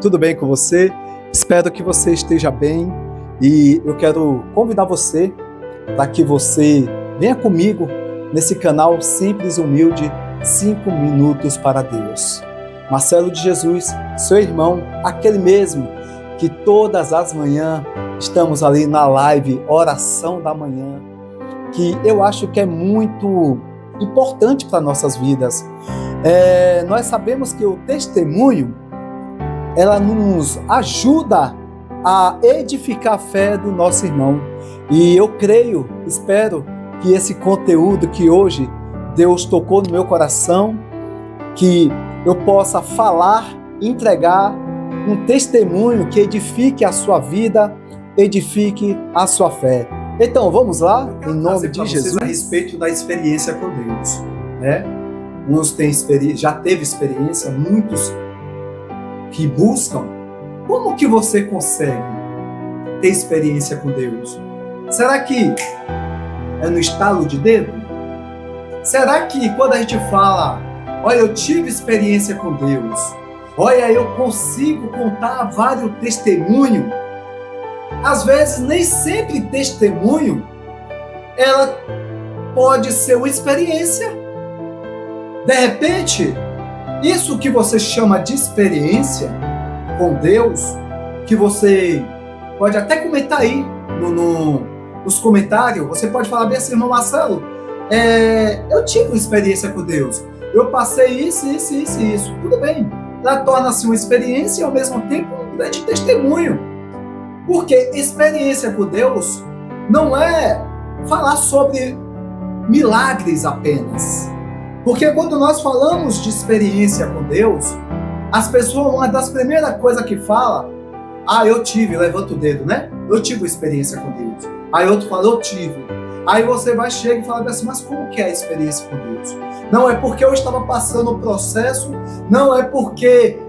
Tudo bem com você? Espero que você esteja bem e eu quero convidar você para que você venha comigo nesse canal Simples e Humilde, 5 minutos para Deus. Marcelo de Jesus, seu irmão, aquele mesmo que todas as manhãs estamos ali na live Oração da Manhã, que eu acho que é muito importante para nossas vidas. Nós sabemos que o testemunho ela nos ajuda a edificar a fé do nosso irmão. E eu creio, espero que esse conteúdo que hoje Deus tocou no meu coração, que eu possa falar, entregar um testemunho que edifique a sua vida, edifique a sua fé. Então, vamos lá, em nome de Jesus. A respeito da experiência com Deus, né? Uns têm já teve experiência, muitos que buscam. Como que você consegue ter experiência com Deus? Será que é no estalo de dedo? Será que quando a gente fala, olha, eu tive experiência com Deus, olha, eu consigo contar vários testemunhos, às vezes nem sempre testemunho ela pode ser uma experiência. De repente, isso que você chama de experiência com Deus, que você pode até comentar aí nos comentários, você pode falar bem assim, irmão Marcelo, eu tive uma experiência com Deus, eu passei isso, tudo bem, ela torna-se uma experiência e ao mesmo tempo um grande testemunho, porque experiência com Deus não é falar sobre milagres apenas. Porque quando nós falamos de experiência com Deus, as pessoas, uma das primeiras coisas que fala, eu tive, levanta o dedo, né? Eu tive experiência com Deus. Aí outro fala, eu tive. Aí você vai, chega e fala assim, mas como que é a experiência com Deus? Não é porque eu estava passando o processo, não é porque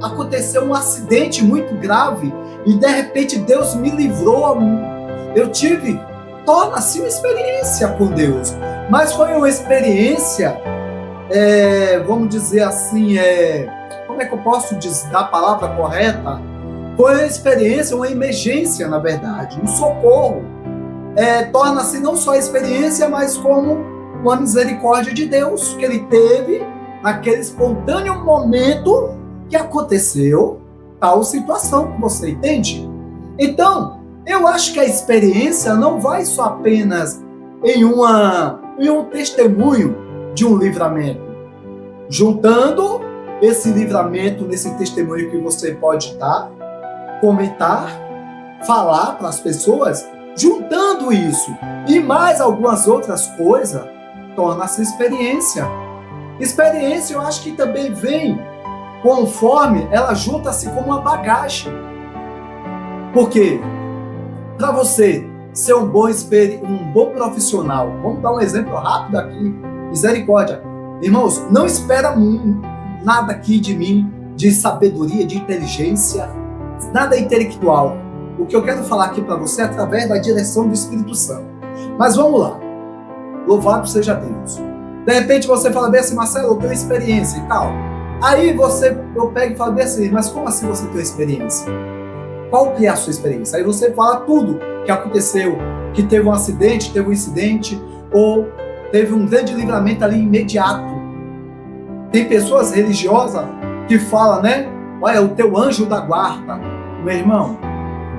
aconteceu um acidente muito grave e de repente Deus me livrou, eu tive. Torna-se uma experiência com Deus, mas foi uma experiência, vamos dizer assim, como é que eu posso dar a palavra correta? Foi uma experiência, uma emergência, na verdade, um socorro. Torna-se não só experiência, mas como uma misericórdia de Deus que Ele teve naquele espontâneo momento que aconteceu tal situação, que você entende? Então, eu acho que a experiência não vai só apenas em um testemunho de um livramento. Juntando esse livramento nesse testemunho que você pode dar, comentar, falar para as pessoas, juntando isso e mais algumas outras coisas, torna-se experiência. Experiência eu acho que também vem conforme ela junta-se com uma bagagem. Por quê? Para você ser um bom profissional, vamos dar um exemplo rápido aqui, misericórdia. Irmãos, não espera nada aqui de mim, de sabedoria, de inteligência, nada intelectual. O que eu quero falar aqui para você é através da direção do Espírito Santo. Mas vamos lá, louvado seja Deus. De repente você fala bem assim, Marcelo, eu tenho experiência e tal. Aí eu pego e falo bem assim, mas como assim você tem experiência? Qual que é a sua experiência? Aí você fala tudo que aconteceu, que teve um acidente, teve um incidente, ou teve um grande livramento ali imediato. Tem pessoas religiosas que falam, né? Olha, o teu anjo da guarda. Meu irmão,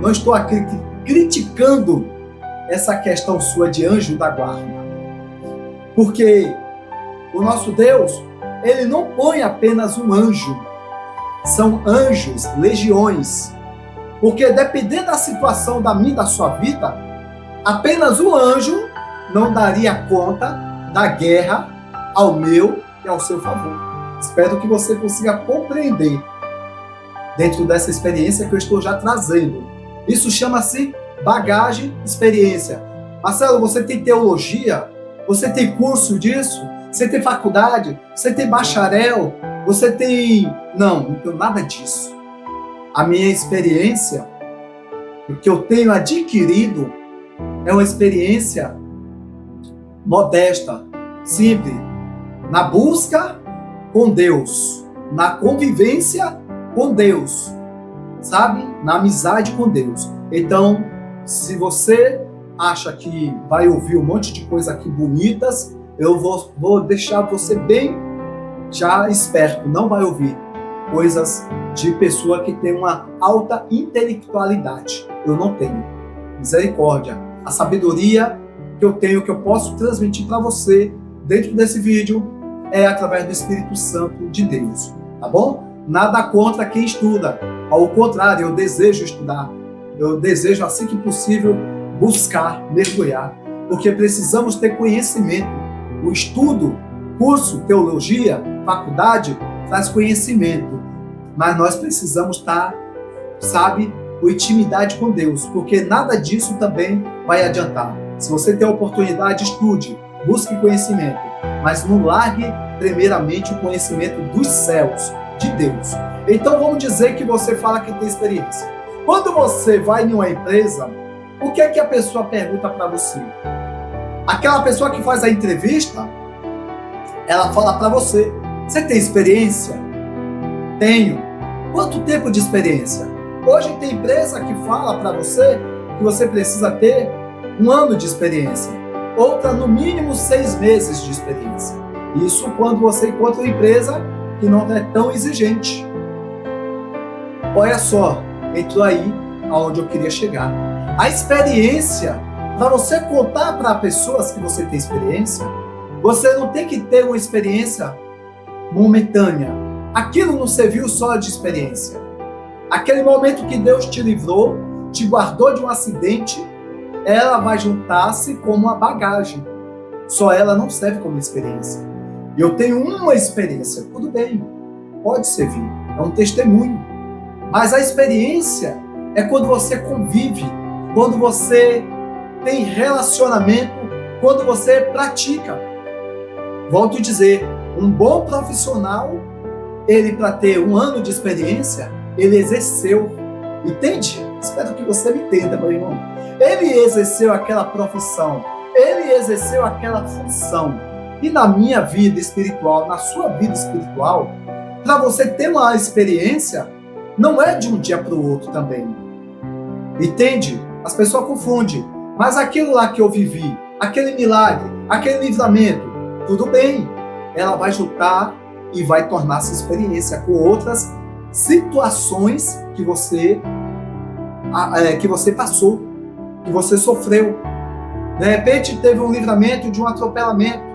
não estou aqui criticando essa questão sua de anjo da guarda. Porque o nosso Deus, Ele não põe apenas um anjo. São anjos, legiões. Porque dependendo da situação da minha e da sua vida, apenas um anjo não daria conta da guerra ao meu e ao seu favor. Espero que você consiga compreender dentro dessa experiência que eu estou já trazendo. Isso chama-se bagagem, experiência. Marcelo, você tem teologia? Você tem curso disso? Você tem faculdade? Você tem bacharel? Você tem... Não tenho nada disso. A minha experiência, o que eu tenho adquirido, é uma experiência modesta, simples, na busca com Deus, na convivência com Deus, sabe? Na amizade com Deus. Então, se você acha que vai ouvir um monte de coisa aqui bonitas, eu vou deixar você bem já esperto, não vai ouvir coisas de pessoa que tem uma alta intelectualidade. Eu não tenho. Misericórdia. A sabedoria que eu tenho, que eu posso transmitir para você dentro desse vídeo, é através do Espírito Santo de Deus, tá bom? Nada contra quem estuda. Ao contrário, eu desejo estudar. Eu desejo, assim que possível, buscar, mergulhar. Porque precisamos ter conhecimento. O estudo, curso, teologia, faculdade, traz conhecimento. Mas nós precisamos estar, sabe, com intimidade com Deus. Porque nada disso também vai adiantar. Se você tem a oportunidade, estude, busque conhecimento. Mas não largue, primeiramente, o conhecimento dos céus, de Deus. Então vamos dizer que você fala que tem experiência. Quando você vai em uma empresa, o que é que a pessoa pergunta para você? Aquela pessoa que faz a entrevista, ela fala para você: você tem experiência? Tenho. Quanto tempo de experiência? Hoje tem empresa que fala para você que você precisa ter 1 ano de experiência. Outra, no mínimo, 6 meses de experiência. Isso quando você encontra uma empresa que não é tão exigente. Olha só, entrou aí aonde eu queria chegar. A experiência, para você contar para pessoas que você tem experiência, você não tem que ter uma experiência momentânea. Aquilo não serviu só de experiência. Aquele momento que Deus te livrou, te guardou de um acidente, ela vai juntar-se como uma bagagem. Só ela não serve como experiência. Eu tenho uma experiência, tudo bem, pode servir, é um testemunho. Mas a experiência é quando você convive, quando você tem relacionamento, quando você pratica. Volto a dizer, um bom profissional, ele para ter 1 ano de experiência, ele exerceu. Entende? Espero que você me entenda, meu irmão. Ele exerceu aquela profissão, ele exerceu aquela função. E na minha vida espiritual, na sua vida espiritual, para você ter uma experiência, não é de um dia para o outro também. Entende? As pessoas confundem. Mas aquilo lá que eu vivi, aquele milagre, aquele livramento, tudo bem. Ela vai juntar e vai tornar-se experiência com outras situações que você passou, que você sofreu. De repente teve um livramento de um atropelamento.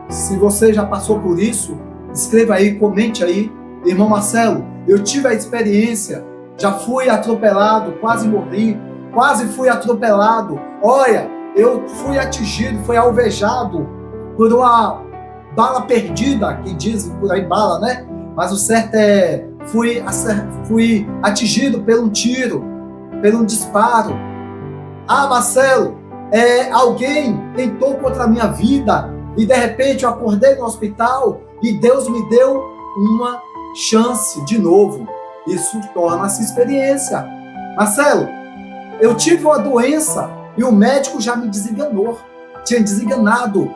Se você já passou por isso, escreva aí, comente aí. Irmão Marcelo, eu tive a experiência, já fui atropelado, quase morri, quase fui atropelado. Olha, eu fui atingido, fui alvejado por uma bala perdida, que dizem por aí bala, né? Mas o certo é, fui atingido por um tiro, por um disparo. Ah, Marcelo, alguém tentou contra a minha vida, e de repente eu acordei no hospital e Deus me deu uma chance de novo. Isso torna-se experiência. Marcelo, eu tive uma doença e o médico já me desenganou, tinha desenganado.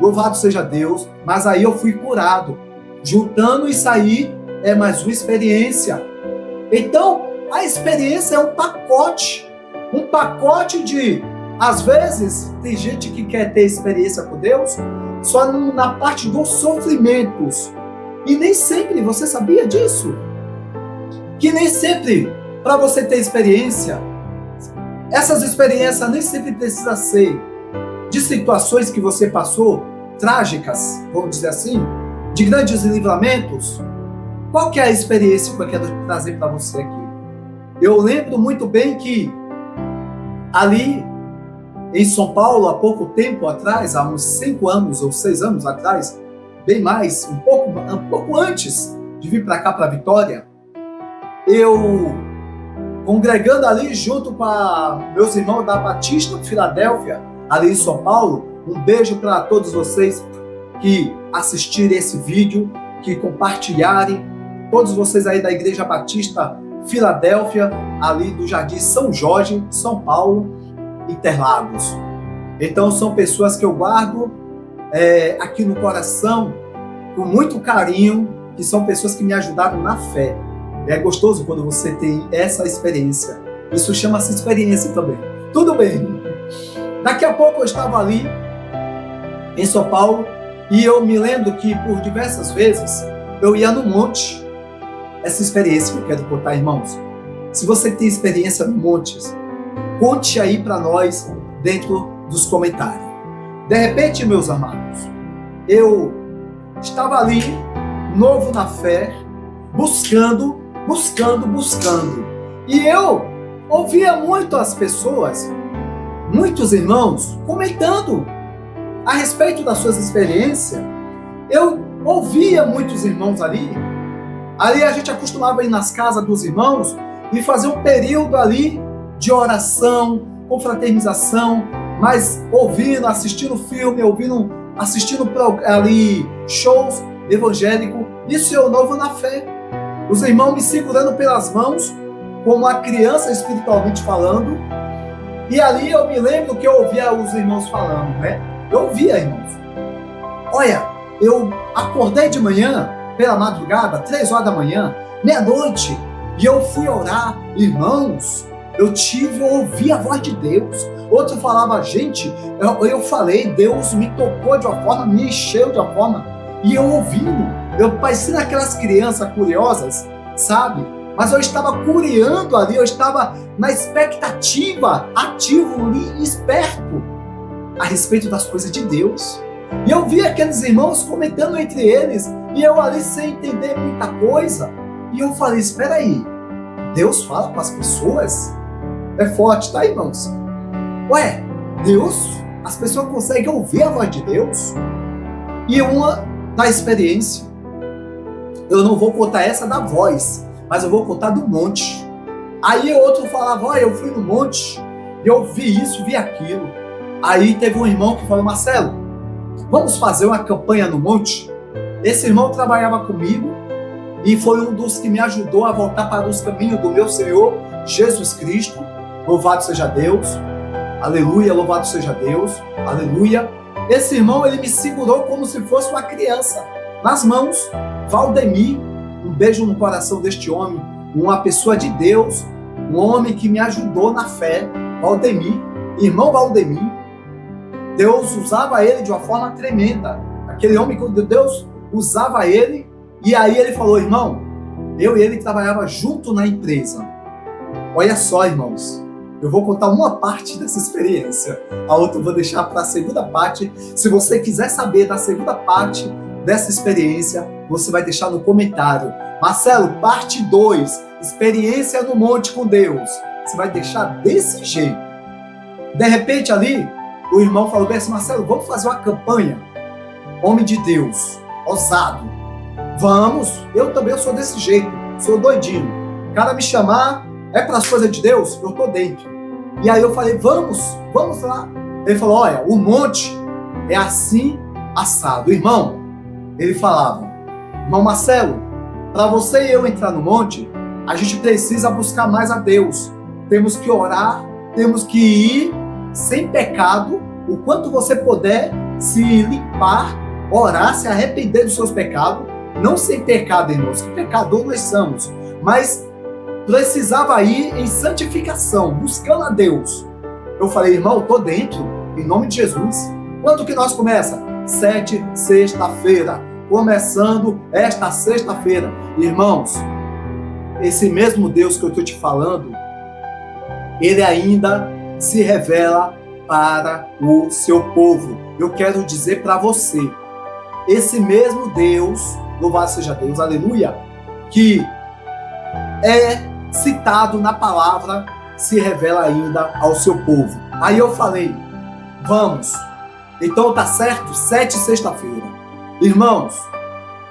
Louvado seja Deus, mas aí eu fui curado. Juntando isso aí é mais uma experiência. Então, a experiência é um pacote de... Às vezes, tem gente que quer ter experiência com Deus só na parte dos sofrimentos. E nem sempre, você sabia disso? Que nem sempre, para você ter experiência, essas experiências nem sempre precisam ser de situações que você passou, trágicas, vamos dizer assim, de grandes livramentos. Qual que é a experiência que eu quero trazer para você aqui? Eu lembro muito bem que ali em São Paulo, há pouco tempo atrás, há uns 5 anos ou 6 anos atrás, bem mais, um pouco antes de vir para cá, para Vitória, eu, congregando ali junto com meus irmãos da Batista Filadélfia, ali em São Paulo, um beijo para todos vocês que assistirem esse vídeo, que compartilharem, todos vocês aí da Igreja Batista Filadélfia, ali do Jardim São Jorge, São Paulo, Interlagos. Então são pessoas que eu guardo aqui no coração com muito carinho, que são pessoas que me ajudaram na fé. É gostoso quando você tem essa experiência. Isso chama-se experiência também. Tudo bem. Daqui a pouco eu estava ali em São Paulo e eu me lembro que por diversas vezes eu ia no monte. Essa experiência que eu quero contar, irmãos. Se você tem experiência no monte, conte aí para nós dentro dos comentários. De repente, meus amados, eu estava ali, novo na fé, buscando. E eu ouvia muito as pessoas, muitos irmãos, comentando a respeito das suas experiências. Eu ouvia muitos irmãos ali. Ali a gente acostumava ir nas casas dos irmãos e fazer um período ali de oração, confraternização, mas ouvindo, assistindo filme, assistindo ali shows evangélicos. Isso eu novo na fé. Os irmãos me segurando pelas mãos, como uma criança espiritualmente falando. E ali eu me lembro que eu ouvia os irmãos falando, né? Eu ouvia, irmãos. Olha, eu acordei de manhã, pela madrugada, 3 horas da manhã, meia-noite, e eu fui orar. Irmãos, eu ouvi a voz de Deus. Outro falava, gente, eu falei, Deus me tocou de uma forma, me encheu de uma forma, e eu ouvindo. Eu parecia aquelas crianças curiosas, sabe? Mas eu estava curiando ali, eu estava na expectativa, ativo e esperto a respeito das coisas de Deus. E eu vi aqueles irmãos comentando entre eles, e eu ali sem entender muita coisa. E eu falei, espera aí, Deus fala com as pessoas? É forte, tá, irmãos? Ué, Deus, as pessoas conseguem ouvir a voz de Deus? E uma da experiência, eu não vou contar essa da voz, mas eu vou contar do monte. Aí outro falava, olha, eu fui no monte, e eu vi isso, vi aquilo. Aí teve um irmão que falou, Marcelo, vamos fazer uma campanha no monte? Esse irmão trabalhava comigo, e foi um dos que me ajudou a voltar para os caminhos do meu Senhor Jesus Cristo. Louvado seja Deus, aleluia, louvado seja Deus, aleluia. Esse irmão, ele me segurou como se fosse uma criança, nas mãos. Valdemir, um beijo no coração deste homem, uma pessoa de Deus, um homem que me ajudou na fé. Valdemir, irmão Valdemir, Deus usava ele de uma forma tremenda. Aquele homem que Deus usava ele, e aí ele falou, irmão, eu e ele trabalhava junto na empresa. Olha só, irmãos, eu vou contar uma parte dessa experiência, a outra eu vou deixar para a segunda parte. Se você quiser saber da segunda parte dessa experiência, você vai deixar no comentário. Marcelo, parte 2, experiência no monte com Deus. Você vai deixar desse jeito. De repente ali, o irmão falou bem assim, Marcelo, vamos fazer uma campanha? Homem de Deus, ousado. Vamos, eu também sou desse jeito, sou doidinho. O cara me chamar, é para as coisas de Deus, eu tô dentro. E aí eu falei, vamos lá. Ele falou, olha, o monte é assim, assado. Irmão, ele falava, irmão Marcelo, para você e eu entrar no monte, a gente precisa buscar mais a Deus. Temos que orar, temos que ir sem pecado, o quanto você puder se limpar, orar, se arrepender dos seus pecados, não sem pecado, irmãos, que pecador nós somos, mas precisava ir em santificação, buscando a Deus. Eu falei, irmão, eu tô dentro, em nome de Jesus. Quando que nós começa? 7, sexta-feira. Começando esta sexta-feira. Irmãos, esse mesmo Deus que eu estou te falando, ele ainda se revela para o seu povo. Eu quero dizer para você, esse mesmo Deus, louvado seja Deus, aleluia, que é citado na palavra, se revela ainda ao seu povo. Aí eu falei, vamos. Então tá certo, 7, sexta-feira. Irmãos,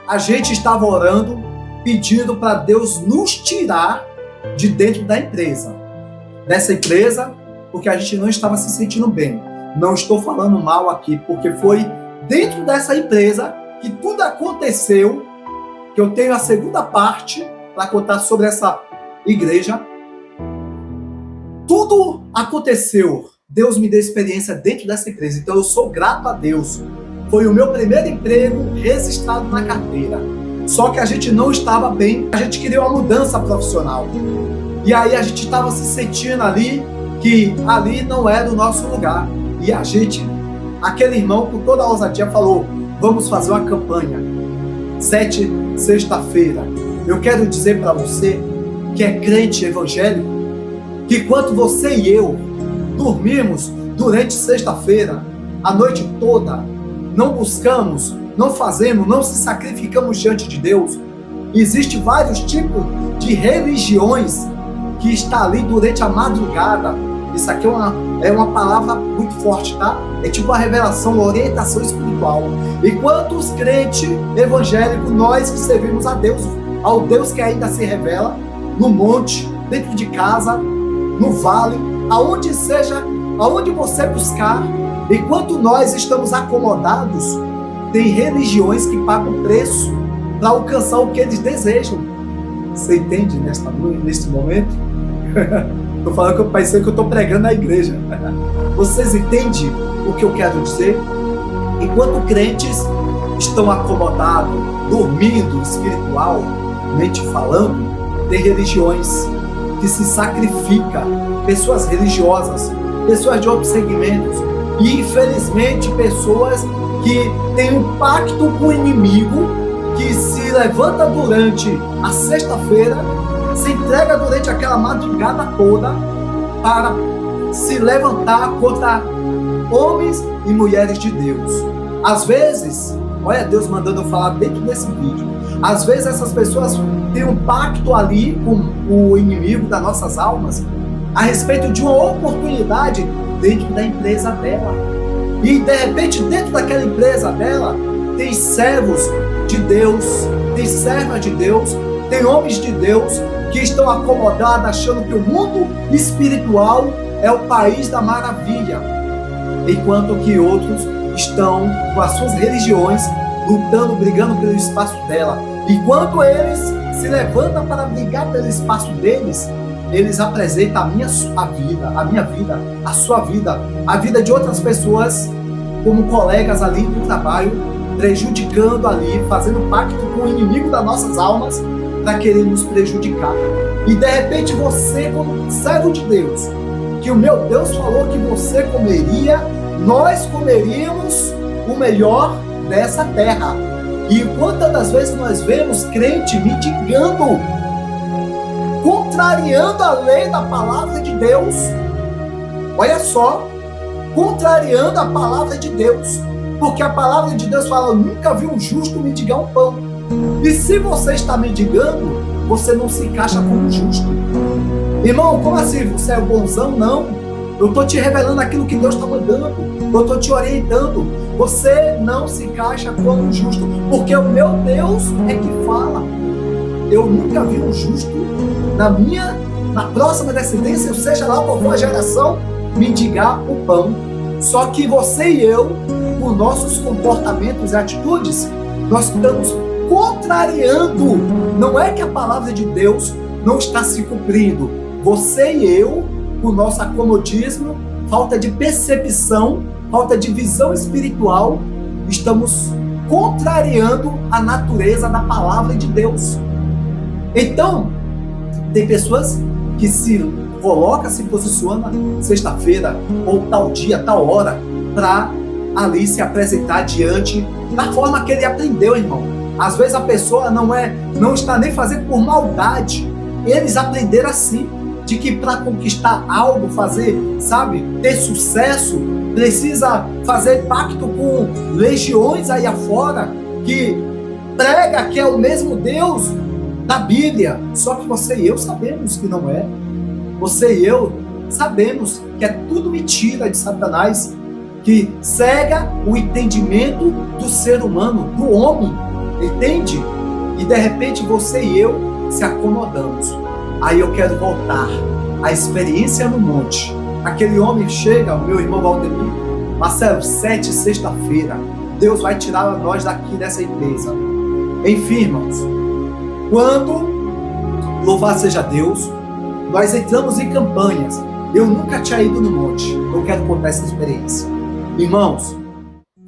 a gente estava orando, pedindo para Deus nos tirar de dentro da empresa. Dessa empresa, porque a gente não estava se sentindo bem. Não estou falando mal aqui, porque foi dentro dessa empresa que tudo aconteceu, que eu tenho a segunda parte para contar sobre essa igreja. Tudo aconteceu. Deus me deu experiência dentro dessa empresa, então eu sou grato a Deus. Foi o meu primeiro emprego registrado na carteira. Só que a gente não estava bem, a gente queria uma mudança profissional. E aí a gente estava se sentindo ali, que ali não era o nosso lugar. E a gente, aquele irmão com toda a ousadia falou, vamos fazer uma campanha, sexta-feira. Eu quero dizer para você que é crente evangélico, que quando você e eu dormimos durante sexta-feira, a noite toda, não buscamos, não fazemos, não se sacrificamos diante de Deus, existem vários tipos de religiões que está ali durante a madrugada. Isso aqui é uma palavra muito forte, tá? É tipo uma revelação, uma orientação espiritual. Enquanto os crentes evangélicos, nós que servimos a Deus, ao Deus que ainda se revela, no monte, dentro de casa, no vale, aonde seja, aonde você buscar, enquanto nós estamos acomodados, tem religiões que pagam preço para alcançar o que eles desejam. Você entende neste momento? Estou falando que eu pensei que eu estou pregando na igreja. Vocês entendem o que eu quero dizer? Enquanto crentes estão acomodados, dormindo espiritualmente falando, tem religiões que se sacrificam, pessoas religiosas, pessoas de outros segmentos, e infelizmente pessoas que têm um pacto com o inimigo, que se levanta durante a sexta-feira, se entrega durante aquela madrugada toda para se levantar contra homens e mulheres de Deus. Às vezes, olha Deus mandando eu falar dentro desse vídeo, às vezes essas pessoas têm um pacto ali com o inimigo das nossas almas a respeito de uma oportunidade dentro da empresa dela. E de repente dentro daquela empresa dela tem servos de Deus, tem servas de Deus, tem homens de Deus que estão acomodados achando que o mundo espiritual é o país da maravilha, enquanto que outros estão com as suas religiões lutando, brigando pelo espaço dela. E quando eles se levantam para brigar pelo espaço deles, eles apresentam a minha vida, a sua vida, a vida de outras pessoas como colegas ali do trabalho, prejudicando ali, fazendo pacto com o inimigo das nossas almas para querer nos prejudicar. E de repente você, como servo de Deus, que o meu Deus falou que você comeria, nós comeríamos o melhor dessa terra. E quantas das vezes nós vemos crente mitigando, contrariando a lei da palavra de Deus. Olha só, contrariando a palavra de Deus, porque a palavra de Deus fala, eu nunca vi um justo mendigar um pão. E se você está mendigando, você não se encaixa como justo. Irmão, como assim? Você é bonzão? Não. Eu estou te revelando aquilo que Deus está mandando. Eu estou te orientando. Você não se encaixa como justo, porque o meu Deus é que fala. Eu nunca vi um justo na próxima descendência, seja lá qual for a geração, mendigar o pão. Só que você e eu, com nossos comportamentos e atitudes, nós estamos contrariando. Não é que a palavra de Deus não está se cumprindo. Você e eu, com nosso acomodismo, falta de percepção, falta de visão espiritual, estamos contrariando a natureza da palavra de Deus. Então, tem pessoas que se colocam, se posicionam sexta-feira, ou tal dia, tal hora, para ali se apresentar diante da forma que ele aprendeu, irmão. Às vezes a pessoa não está nem fazendo por maldade. Eles aprenderam assim, de que para conquistar algo, fazer, sabe, ter sucesso, precisa fazer pacto com legiões aí afora, que prega que é o mesmo Deus da Bíblia. Só que você e eu sabemos que não é. Você e eu sabemos que é tudo mentira de Satanás, que cega o entendimento do ser humano, do homem, entende? E de repente você e eu se acomodamos. Aí eu quero voltar à experiência no monte. Aquele homem chega, o meu irmão Valdemir, Marcelo, sexta-feira, Deus vai tirar nós daqui dessa empresa. Enfim, irmãos, quando, louvado seja Deus, nós entramos em campanhas. Eu nunca tinha ido no monte. Eu quero contar essa experiência. Irmãos,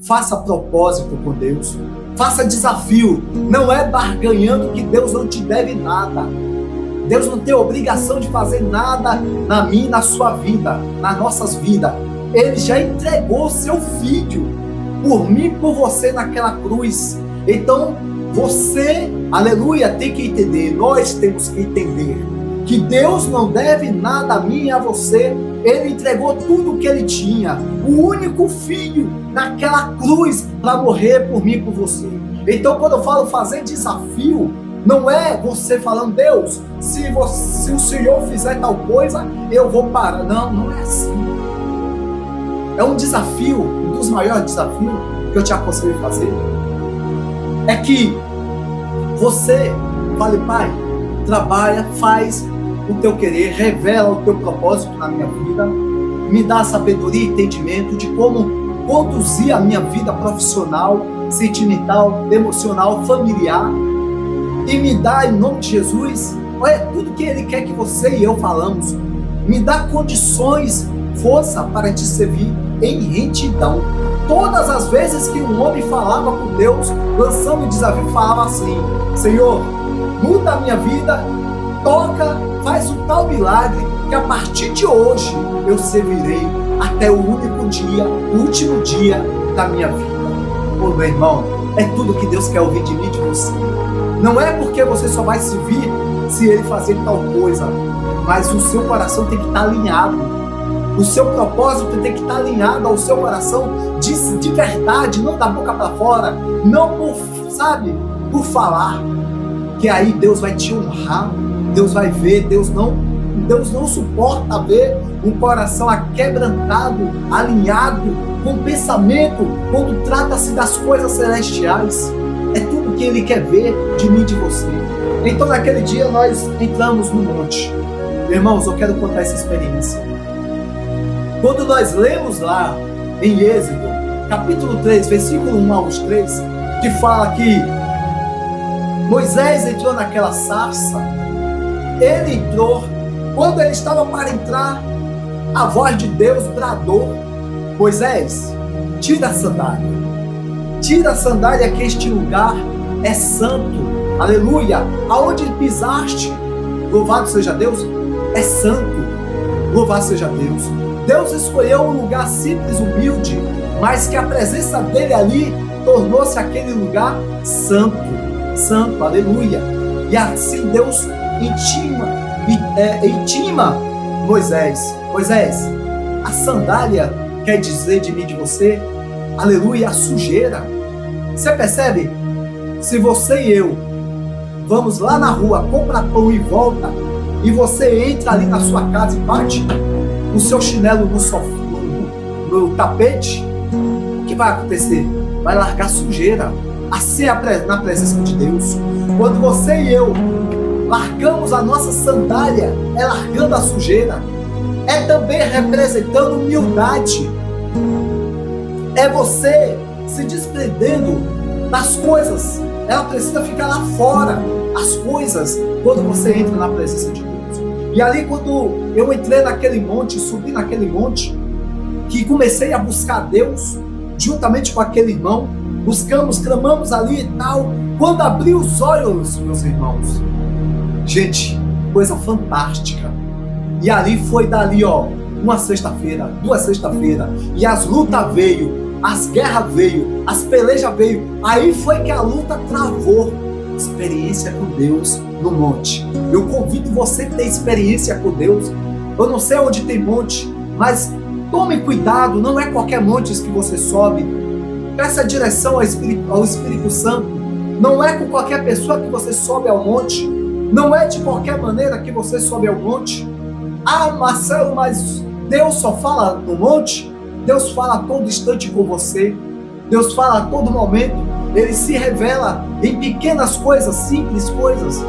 faça propósito com Deus, Faça desafio. Não é barganhando que Deus não te deve nada. Deus não tem obrigação de fazer nada na minha e na sua vida, nas nossas vidas. Ele já entregou o seu filho por mim e por você naquela cruz. Então, você, aleluia, tem que entender, nós temos que entender que Deus não deve nada a mim e a você. Ele entregou tudo o que ele tinha, o único filho naquela cruz para morrer por mim e por você. Então, quando eu falo fazer desafio, não é você falando, Deus, se o Senhor fizer tal coisa, eu vou parar. Não, não é assim. É um desafio, um dos maiores desafios que eu te aconselho a fazer. É que você fale, Pai, trabalha, faz o teu querer, revela o teu propósito na minha vida, me dá sabedoria e entendimento de como conduzir a minha vida profissional, sentimental, emocional, familiar, e me dá, em nome de Jesus, olha, tudo que Ele quer que você e eu falamos, me dá condições, força para te servir em retidão. Todas as vezes que um homem falava com Deus, lançando o desafio, falava assim, Senhor, muda a minha vida, toca, faz um tal milagre, que a partir de hoje eu servirei até o único dia, o último dia da minha vida. Ô meu irmão, é tudo que Deus quer ouvir de mim e de você. Não é porque você só vai servir se Ele fazer tal coisa, mas o seu coração tem que estar alinhado. O seu propósito tem que estar alinhado ao seu coração de verdade, não da boca para fora, não por falar, que aí Deus vai te honrar, Deus vai ver, Deus não suporta ver um coração aquebrantado, alinhado, com pensamento, quando trata-se das coisas celestiais. É tudo que Ele quer ver de mim e de você. Então naquele dia nós entramos no monte. Irmãos, eu quero contar essa experiência. Quando nós lemos lá em Êxodo, capítulo 3, versículo 1 aos 3, que fala que Moisés entrou naquela sarça, ele entrou, quando ele estava para entrar, a voz de Deus bradou, Moisés, tira a sandália que este lugar é santo, aleluia, aonde pisaste, louvado seja Deus, é santo, louvado seja Deus. Deus escolheu um lugar simples, humilde, mas que a presença dele ali tornou-se aquele lugar santo, aleluia. E assim Deus intima Moisés, a sandália quer dizer de mim e de você, aleluia, a sujeira. Você percebe? Se você e eu vamos lá na rua, compra pão e volta, e você entra ali na sua casa e bate o seu chinelo no sofá, no tapete, o que vai acontecer? Vai largar sujeira. Assim é na presença de Deus. Quando você e eu largamos a nossa sandália, é largando a sujeira, é também representando humildade. É você se desprendendo das coisas. Ela precisa ficar lá fora, as coisas, quando você entra na presença de Deus. E ali quando eu entrei naquele monte, subi naquele monte, que comecei a buscar Deus, juntamente com aquele irmão, buscamos, clamamos ali e tal, quando abri os olhos, meus irmãos, gente, coisa fantástica. E ali foi dali, uma sexta-feira, 2 sexta-feira, e as lutas veio, as guerras veio, as pelejas veio, aí foi que a luta travou. Experiência com Deus no monte. Eu convido você a ter experiência com Deus. Eu não sei onde tem monte, mas tome cuidado, não é qualquer monte que você sobe. Peça direção ao Espírito Santo. Não é com qualquer pessoa que você sobe ao monte. Não é de qualquer maneira que você sobe ao monte. Ah, Marcelo, mas Deus só fala no monte? Deus fala a todo instante com você. Deus fala a todo momento. Ele se revela em pequenas coisas, simples coisas.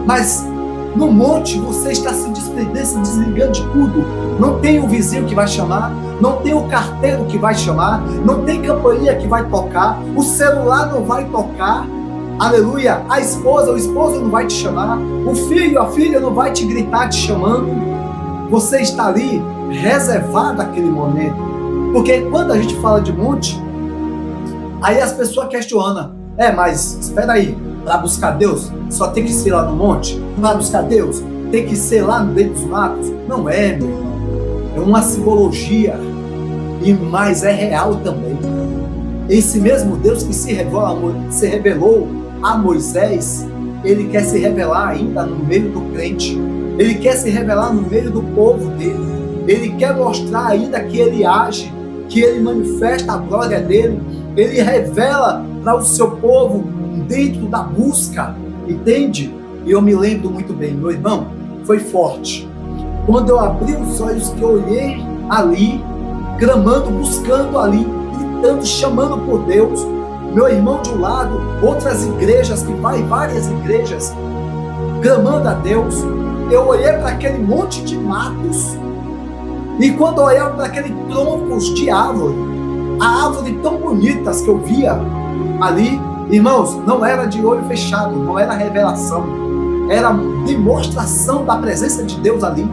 Mas no monte você está se desprendendo, se desligando de tudo. Não tem o vizinho que vai chamar, não tem o carteiro que vai chamar, não tem campainha que vai tocar, o celular não vai tocar, aleluia, a esposa, o esposo não vai te chamar, o filho, a filha não vai te gritar te chamando. Você está ali reservado àquele momento. Porque quando a gente fala de monte, aí as pessoas questionam, Mas espera aí, para buscar Deus só tem que ser lá no monte? Para buscar Deus tem que ser lá no meio dos matos? Não é, meu irmão. É uma simbologia, mas é real também. Esse mesmo Deus que se revelou a Moisés, ele quer se revelar ainda no meio do crente. Ele quer se revelar no meio do povo dele. Ele quer mostrar ainda que ele age, que ele manifesta a glória dele. Ele revela para o seu povo dentro da busca, entende? E eu me lembro muito bem, meu irmão, foi forte. Quando eu abri os olhos, que eu olhei ali, clamando, buscando ali, gritando, chamando por Deus, meu irmão de um lado, outras igrejas, que vai várias igrejas, clamando a Deus. Eu olhei para aquele monte de matos, e quando eu olhava para aqueles troncos de árvore, a árvore tão bonitas que eu via ali, irmãos, não era de olho fechado, não era revelação, era demonstração da presença de Deus ali,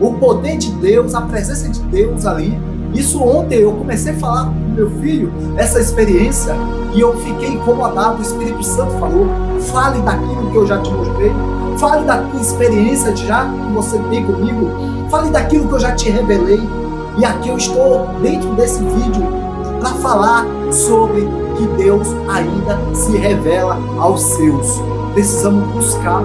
o poder de Deus, a presença de Deus ali. Isso ontem eu comecei a falar com meu filho, essa experiência, e eu fiquei incomodado. O Espírito Santo falou: fale daquilo que eu já te mostrei, fale da tua experiência já que você tem comigo, fale daquilo que eu já te revelei. E aqui eu estou dentro desse vídeo para falar sobre que Deus ainda se revela aos seus. Precisamos buscar,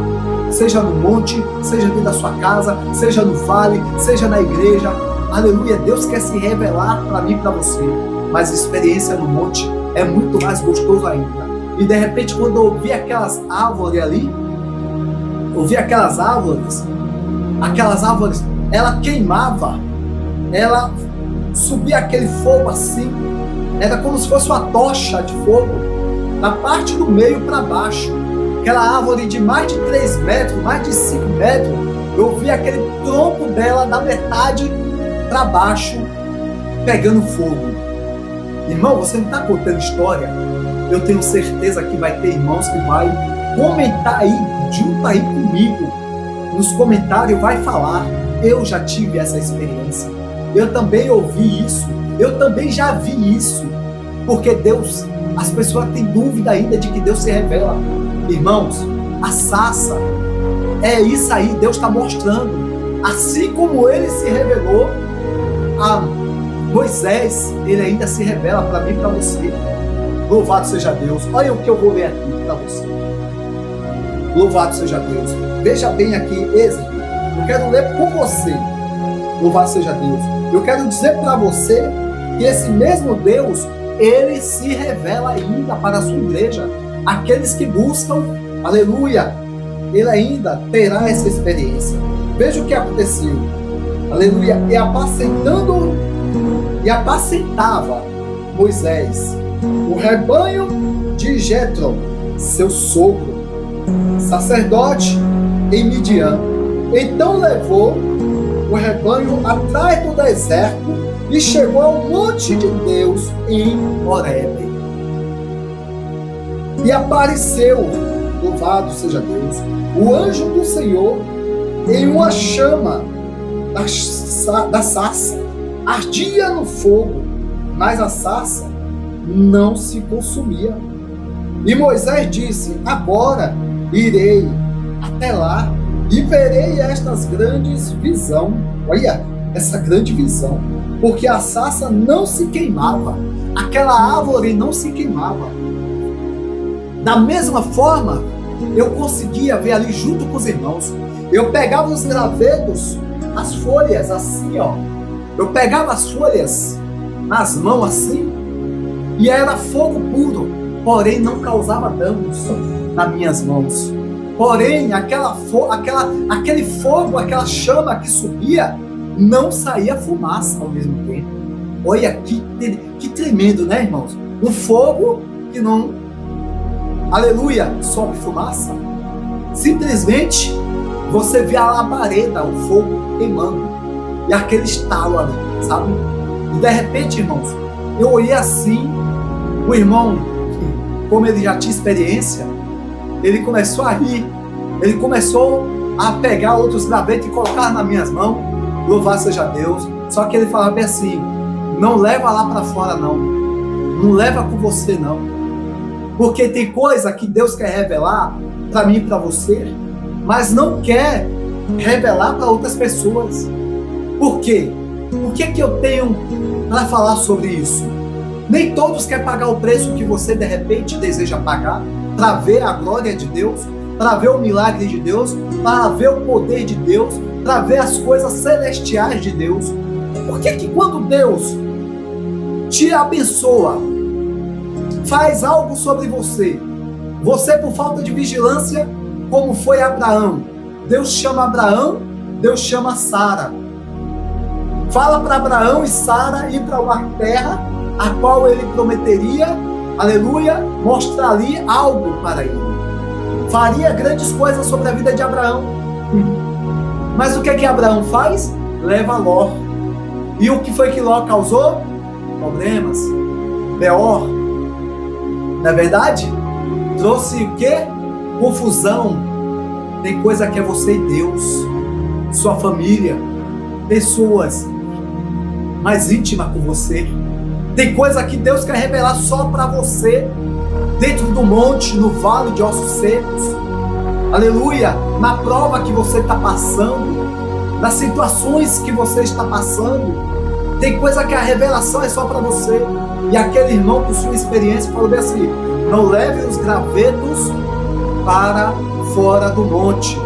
seja no monte, seja dentro da sua casa, seja no vale, seja na igreja. Aleluia, Deus quer se revelar para mim e para você. Mas a experiência no monte é muito mais gostoso ainda. E de repente, quando eu ouvi aquelas árvores ali, aquelas árvores, ela queimava, ela subia aquele fogo assim, era como se fosse uma tocha de fogo, da parte do meio para baixo. Aquela árvore de mais de 3 metros, mais de 5 metros, eu vi aquele tronco dela da metade para baixo, pegando fogo. Irmão, você não está contando história? Eu tenho certeza que vai ter irmãos que vai comentar aí, junto aí comigo, nos comentários vai falar: eu já tive essa experiência, eu também ouvi isso, eu também já vi isso. Porque Deus, as pessoas têm dúvida ainda de que Deus se revela. Irmãos, a sarça, é isso aí, Deus está mostrando. Assim como ele se revelou a Moisés, ele ainda se revela para mim e para você. Louvado seja Deus. Olha o que eu vou ler aqui para você. Louvado seja Deus. Veja bem aqui, Êxodo. Eu quero ler por você. Louvado seja Deus. Eu quero dizer para você que esse mesmo Deus, ele se revela ainda para a sua igreja. Aqueles que buscam, aleluia, ele ainda terá essa experiência. Veja o que aconteceu. Aleluia. E apacentava Moisés o rebanho de Jetro, seu sogro, sacerdote em Midian. Então levou o rebanho atrás do deserto e chegou ao monte de Deus em Horebe. E apareceu, louvado seja Deus, o anjo do Senhor em uma chama da sarça. Ardia no fogo, mas a sarça não se consumia. E Moisés disse: agora irei até lá e verei estas grandes visão. Olha, essa grande visão. Porque a sarça não se queimava. Aquela árvore não se queimava. Da mesma forma, eu conseguia ver ali junto com os irmãos. Eu pegava os gravetos, as folhas assim, ó. Eu pegava as folhas nas mãos assim, e era fogo puro, porém não causava danos nas minhas mãos. Porém, aquele fogo, aquela chama que subia, não saía fumaça ao mesmo tempo. Olha que tremendo, né, irmãos? Um fogo que não, aleluia, sobe fumaça. Simplesmente você vê a labareda, o fogo queimando, e aquele estalo ali, sabe? E de repente, irmãos, eu olhei assim, o irmão, como ele já tinha experiência, ele começou a rir, ele começou a pegar outros gravetos e colocar nas minhas mãos. Louvado seja Deus. Só que ele falava bem assim: não leva lá para fora não, não leva com você não. Porque tem coisa que Deus quer revelar para mim e para você, mas não quer revelar para outras pessoas. Por quê? O que eu tenho para falar sobre isso? Nem todos querem pagar o preço que você de repente deseja pagar para ver a glória de Deus, para ver o milagre de Deus, para ver o poder de Deus, para ver as coisas celestiais de Deus. Por que quando Deus te abençoa, faz algo sobre você, você por falta de vigilância, como foi Abraão, Deus chama Abraão, Deus chama Sara, fala para Abraão e Sara ir para uma terra a qual ele prometeria, aleluia, mostrar-lhe algo para ele, faria grandes coisas sobre a vida de Abraão. Mas o que Abraão faz? Leva Ló. E o que foi que Ló causou? Problemas, pior. Na verdade, trouxe o quê? Confusão. Tem coisa que é você e Deus, sua família, pessoas mais íntimas com você. Tem coisa que Deus quer revelar só para você, dentro do monte, no vale de ossos secos. Aleluia! Na prova que você está passando, nas situações que você está passando, tem coisa que a revelação é só para você. E aquele irmão, com sua experiência, falou bem assim: não leve os gravetos para fora do monte.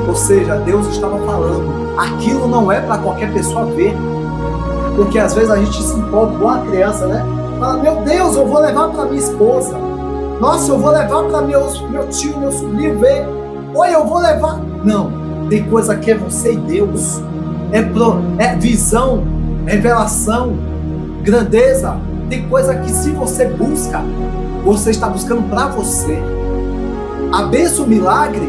Ou seja, Deus estava falando, aquilo não é para qualquer pessoa ver. Porque às vezes a gente se empolga com a criança, né? Fala, meu Deus, eu vou levar para minha esposa. Nossa, eu vou levar para meu tio, meu sobrinho ver. Oi, eu vou levar. Não, tem coisa que é você e Deus. É visão, revelação, grandeza. Tem coisa que se você busca, você está buscando para você. A bênção, o milagre,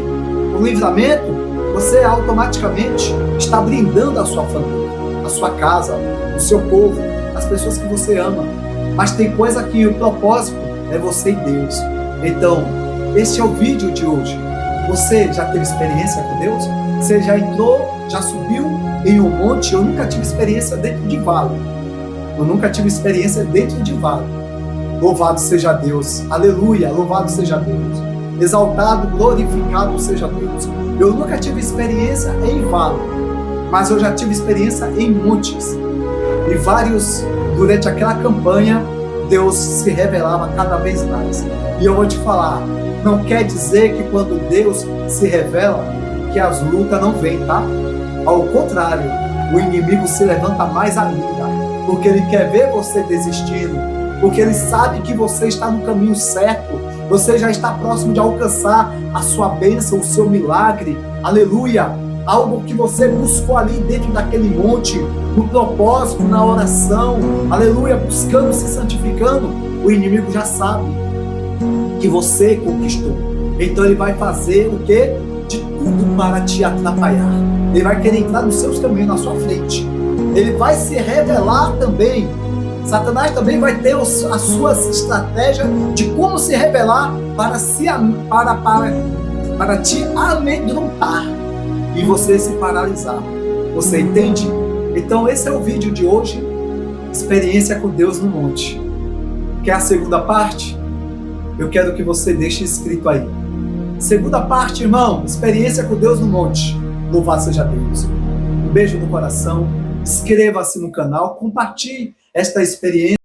o livramento, você automaticamente está brindando a sua família, a sua casa, o seu povo, as pessoas que você ama. Mas tem coisa que o propósito é você e Deus. Então, este é o vídeo de hoje. Você já teve experiência com Deus? Você já entrou, já subiu em um monte? Eu nunca tive experiência dentro de vale. Eu nunca tive experiência dentro de vale. Louvado seja Deus. Aleluia, louvado seja Deus. Exaltado, glorificado seja Deus. Eu nunca tive experiência em vale, mas eu já tive experiência em montes. E vários, durante aquela campanha, Deus se revelava cada vez mais. E eu vou te falar, não quer dizer que quando Deus se revela, que as lutas não vêm, tá? Ao contrário, o inimigo se levanta mais ainda, porque ele quer ver você desistindo, porque ele sabe que você está no caminho certo, você já está próximo de alcançar a sua bênção, o seu milagre, aleluia, algo que você buscou ali dentro daquele monte, no propósito, na oração, aleluia, buscando, se santificando, o inimigo já sabe que você conquistou. Então ele vai fazer o quê? De tudo para te atrapalhar. Ele vai querer entrar nos seus caminhos, na sua frente. Ele vai se revelar também. Satanás também vai ter as suas estratégias de como se revelar para te amedrontar e você se paralisar. Você entende? Então esse é o vídeo de hoje, experiência com Deus no monte. Quer a segunda parte? Eu quero que você deixe escrito aí. Segunda parte, irmão, experiência com Deus no monte. Louvado seja Deus. Um beijo no coração. Inscreva-se no canal, compartilhe esta experiência.